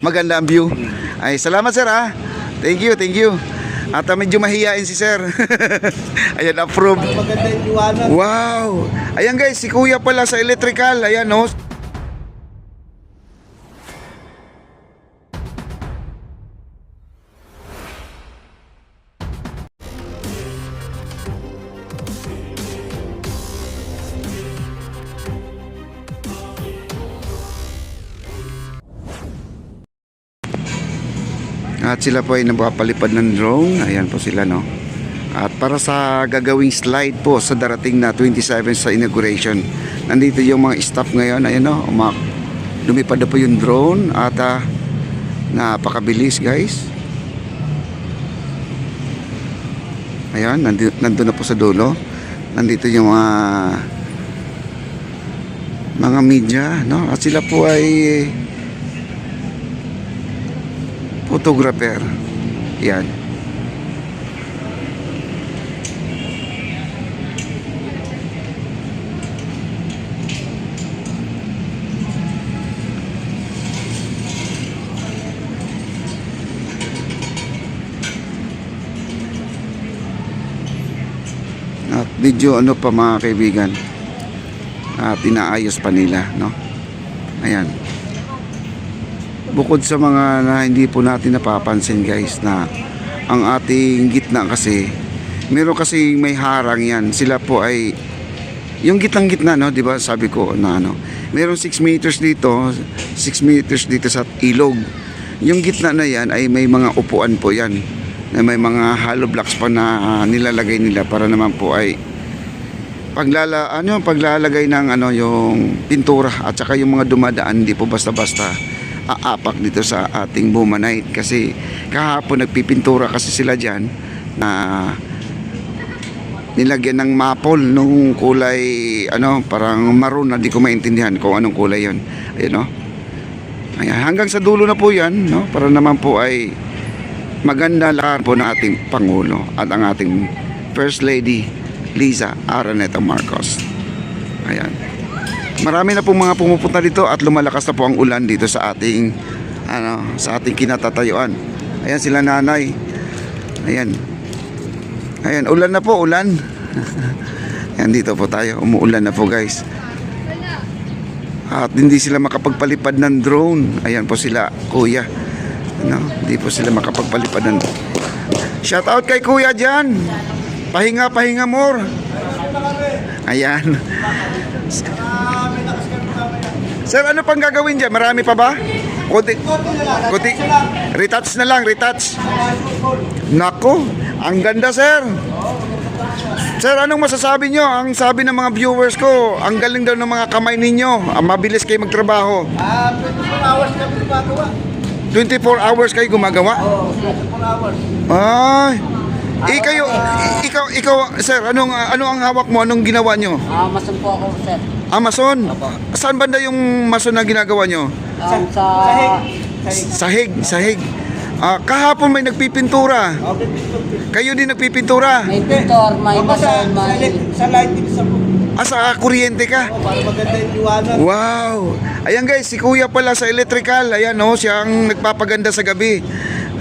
Maganda ang view. Ay, salamat sir ha. Thank you, thank you. At medyo mahihain si sir. Ayan, approve. Maganda yung liwanag. Wow. Ayan guys, si kuya pala sa electrical. Ayan no. At sila po ay napapalipad ng drone. Ayan po sila no. At para sa gagawing slide po sa darating na 27 sa inauguration. Nandito yung mga staff ngayon. Ayan no. Lumipad na po yung drone. At napakabilis guys. Ayan. Nandun na po sa dulo. Nandito yung mga media no. At sila po ay photographer. Yan. At video ano pa mga kaibigan. At inaayos pa nila, no? Ayan. Bukod sa mga na hindi po natin napapansin guys na ang ating gitna kasi meron kasi may harang yan. Sila po ay yung gitna no, 'di ba? Sabi ko na ano, meron 6 meters dito, 6 meters dito sa ilog. Yung gitna na yan ay may mga upuan po yan. Na may mga hollow blocks pa na nilalagay nila para naman po ay paglalagay ng ano yung pintura at saka yung mga dumadaan hindi po basta-basta aapak dito sa ating Buma Night kasi kahapon nagpipintura kasi sila dyan na nilagyan ng maple nung kulay ano parang maroon na di ko maintindihan kung anong kulay yon. Ayun no. Ayan, hanggang sa dulo na po yan no para naman po ay maganda lahat po ng ating Pangulo at ang ating First Lady Liza Araneta Marcos. Ayan. Marami na pong mga pumupunta dito at lumalakas na po ang ulan dito sa ating sa ating kinatatayuan. Ayan sila nanay. Ayan. Ayan, ulan na po, ulan. Ayan dito po tayo. Umuulan na po, guys. At hindi sila makapagpalipad ng drone. Ayan po sila, kuya. Ano? Hindi po sila makapagpalipad ng drone. Shout out kay kuya dyan. Pahinga, pahinga more. Ayan. Sir, ano pang gagawin dyan? Marami pa ba? Kunti. Retouch na lang, retouch. Nako, ang ganda sir. Sir, anong masasabi nyo? Ang sabi ng mga viewers ko, ang galing daw ng mga kamay ninyo. Ang mabilis kayo magtrabaho. 24 hours kami gumagawa. 24 hours kayo gumagawa? Oo, 24 hours. Ay. Ikaw, sir, ano ang hawak mo? Anong ginawa nyo? Mason po ako, sir. Mason? Saan banda yung mason na ginagawa nyo? Sahig. Kahapon may nagpipintura. Kayo din nagpipintura? May pintor, may mason, may... Sa lighting sa Sa kuryente ka? para maganda yung liwanag. Wow! Ayan guys, si kuya pala sa electrical. Ayan no, siya ang nagpapaganda sa gabi.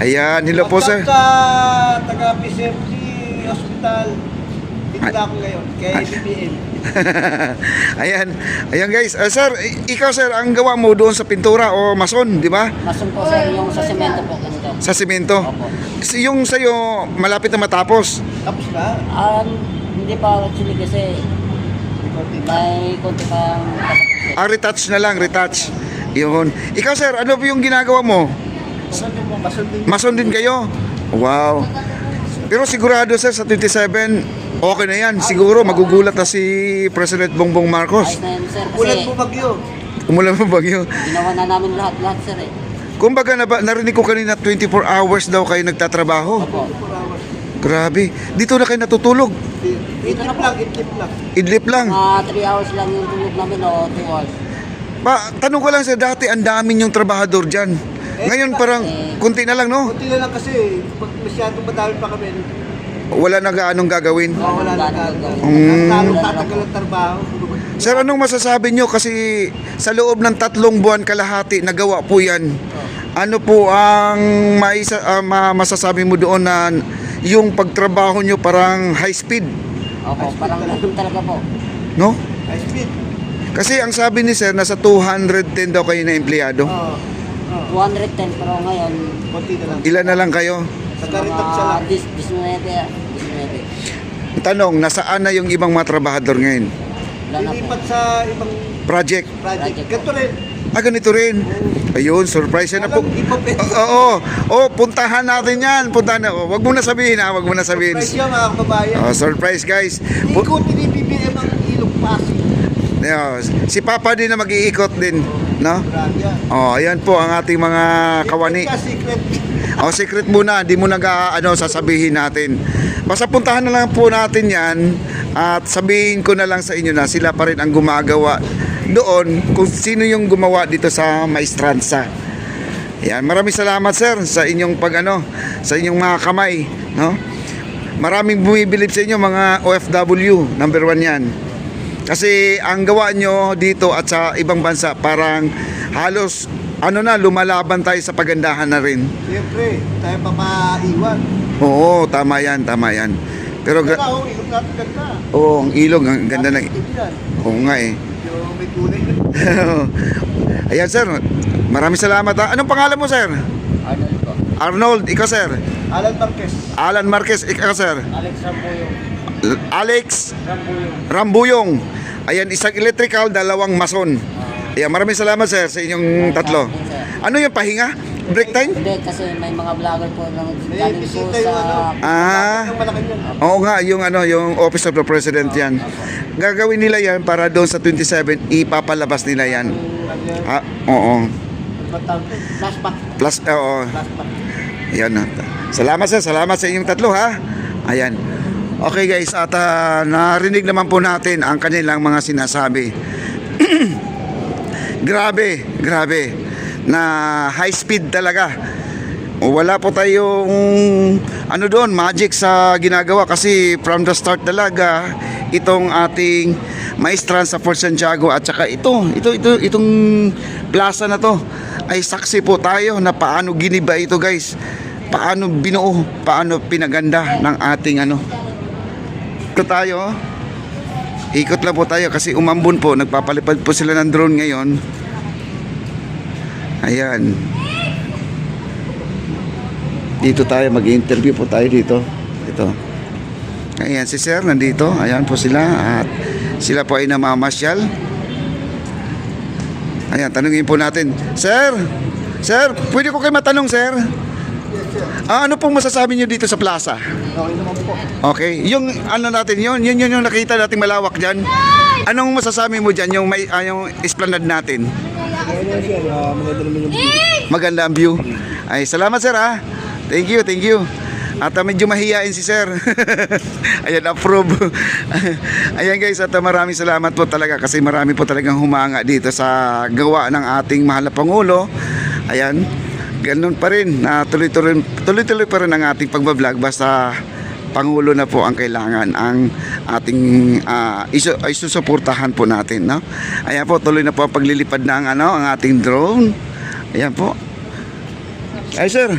Ayan, hello po sir. Sa taga-PCMC Hospital, dito na ako ngayon, kay BBM. Ayan guys. Sir, ikaw sir, ang gawa mo doon sa pintura o mason, di ba? Mason po, sir, yung sa semento po. Ganito. Sa simento. Opo. Yung sa'yo, malapit na matapos. Tapos na. Hindi pa actually kasi may konti pang... Retouch na lang, retouch. Yun. Ikaw sir, ano po yung ginagawa mo? Mason din kayo? Wow. Pero sigurado sir sa 27, okay na yan. Siguro magugulat na si President Bongbong Marcos. Ayos na yan, sir, Ulan kasi po bagyo. Umulan mo bagyo. ginawa na namin lahat, sir, eh. Kumbaga narinig ko kanina 24 hours daw kayo nagtatrabaho. Opo. Grabe. Dito na kayo natutulog. Idlip lang, idlip lang. Idlip lang. 3 hours lang yung tulog namin o 2 hours. Tanong ko lang sir, dati ang dami yung trabahador dyan. Ngayon parang kunti na lang no? Kunti na lang kasi, pag masyadong madami pa kami, Wala na gaanong gagawin. wala na gagawin. Mm. Lalong tatagal ang trabaho. Sir, anong masasabi nyo? Kasi sa loob ng 3 buwan kalahati, nagawa po yan. ano po ang masasabi mo doon na yung pagtrabaho nyo parang high speed, Opo, parang ganun talaga po. no? High speed. Kasi ang sabi ni sir, nasa 210 daw kayo na empleyado. Oo. 210 pero ngayon, Konti na lang. Ilan na lang kayo? Sa Caritas siya lang. 19. Tanong, nasaan na yung ibang mga trabahador ngayon? Wala na po. Lilipat sa ibang Project. project. Project. Ganito rin. Ganito rin. Ayun, surprise yan na po. Alam, di pa pwede. Oo, puntahan natin yan. Puntahan na. Wag mo na sabihin ha, wag mo na sabihin. Surprise yan mga kababayan. Surprise guys. Ikutin ni BBM ang ilog Pasig. Si Papa din na mag-iikot din, no? Grabe yan. Ayan po ang ating mga kawani. Secret. Secret muna, di mo sasabihin natin. Basta puntahan na lang po natin yan at sabihin ko na lang sa inyo na sila pa rin ang gumagawa doon kung sino yung gumawa dito sa Maestranza. Yan, maraming salamat sir sa inyong sa inyong mga kamay, no? Maraming bumibilib sa inyo mga OFW, number 1 yan. Kasi ang gawa nyo dito at sa ibang bansa parang halos lumalaban tayo sa pagandahan na rin. Siyempre, tayo papaiwan. Oo, tama yan, tama yan. Pero Ganda ako, ilog natin ganda. ang ilog, ang ganda na. Tignan. Oo nga eh. Yung may kulay na. Ayan sir, maraming salamat ha. Anong pangalan mo sir? Arnold po. Arnold, ikaw sir. Alan Marquez. Alan Marquez, ikaw sir. Alex Ramboyong. Alex Ramboyong. Rambuyong. Ayan, isang electrical, 2 mason. Ayan, maraming salamat sir sa inyong tatlo. Ano yung pahinga? Break time? Hindi, kasi may mga vlogger po nang May galing po bisita yung sa... Yung Malacanang. Oo nga, yung Office of the President yan. Gagawin nila yan para doon sa 27, ipapalabas nila yan. Oo. Flashback. Plus, oo. Yan na. Salamat sa inyong tatlo ha. Ayan. Okay guys, at narinig naman po natin ang kanilang mga sinasabi. Grabe na high speed talaga. Wala po tayong doon, magic sa ginagawa kasi from the start talaga itong ating Maestranza Fort Santiago at saka itong plaza na to ay saksi po tayo na paano giniba ito guys. Paano binuo, paano pinaganda ng ating Ikot lang po tayo kasi umambon po, nagpapalipad po sila ng drone ngayon. Ayan. Dito tayo, mag-interview po tayo dito. Ito. Ayan si sir, nandito. Ayan po sila. At sila po ay namamasyal. Ayan, tanungin po natin. Sir, pwede ko kayo matanong sir? Ano pong masasabi niyo dito sa plaza? Okay naman po. Okay, yung natin yun yung nakita nating malawak dyan. Anong masasabi mo dyan, yung esplanade natin? Ano sir, maganda naman yung Maganda ang view. Ay, salamat sir ha. Thank you. At medyo mahihain si sir. Ayan, approve. Ayan guys, at maraming salamat po talaga kasi marami po talagang humanga dito sa gawa ng ating mahal na Pangulo. Ayan, ganun pa rin na tuloy-tuloy pa rin ang ating pagbablog basta Pangulo na po ang kailangan ang ating isusuportahan po natin, no? Ayan po, tuloy na po ang paglilipad ng ang ating drone. Ayan po. Ay sir.